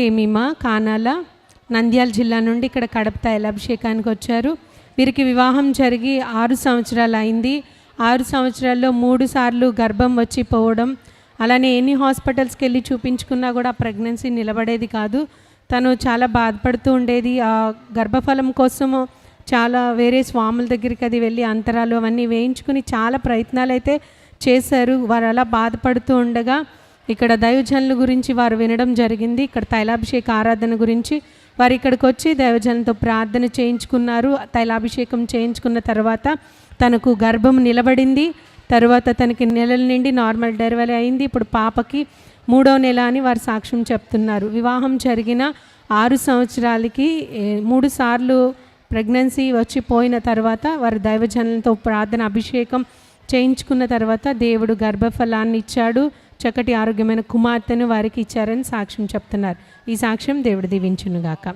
ఏమీమా కానాల నంద్యాల జిల్లా నుండి ఇక్కడ కడప తైలాభిషేకానికి వచ్చారు. వీరికి వివాహం జరిగి 6 సంవత్సరాలు అయింది. 6 సంవత్సరాల్లో 3 సార్లు గర్భం వచ్చి పోవడం, అలానే ఎన్ని హాస్పిటల్స్కి వెళ్ళి చూపించుకున్నా కూడా ప్రెగ్నెన్సీ నిలబడేది కాదు. తను చాలా బాధపడుతూ ఉండేది. ఆ గర్భఫలం కోసము చాలా వేరే స్వాముల దగ్గరికి అది వెళ్ళి అంతరాలు అవన్నీ వేయించుకుని చాలా ప్రయత్నాలు అయితే చేశారు. వారు అలా బాధపడుతూ ఉండగా ఇక్కడ దైవజనుల గురించి వారు వినడం జరిగింది. ఇక్కడ తైలాభిషేక ఆరాధన గురించి వారు ఇక్కడికి వచ్చి దైవజనులతో ప్రార్థన చేయించుకున్నారు. తైలాభిషేకం చేయించుకున్న తర్వాత తనకు గర్భం నిలబడింది. తర్వాత తనకి నెలల నుండి నార్మల్ డెలివరీ అయింది. ఇప్పుడు పాపకి 3వ నెల అని వారు సాక్ష్యం చెప్తున్నారు. వివాహం జరిగిన 6 సంవత్సరాలకి 3 సార్లు ప్రెగ్నెన్సీ వచ్చి పోయిన తర్వాత వారు దైవజనులతో ప్రార్థన అభిషేకం చేయించుకున్న తర్వాత దేవుడు గర్భఫలాన్ని ఇచ్చాడు. చక్కటి ఆరోగ్యమైన కుమార్తెను వారికి ఇచ్చారని సాక్ష్యం చెప్తున్నారు. ఈ సాక్ష్యం దేవుడు దీవించునుగాక.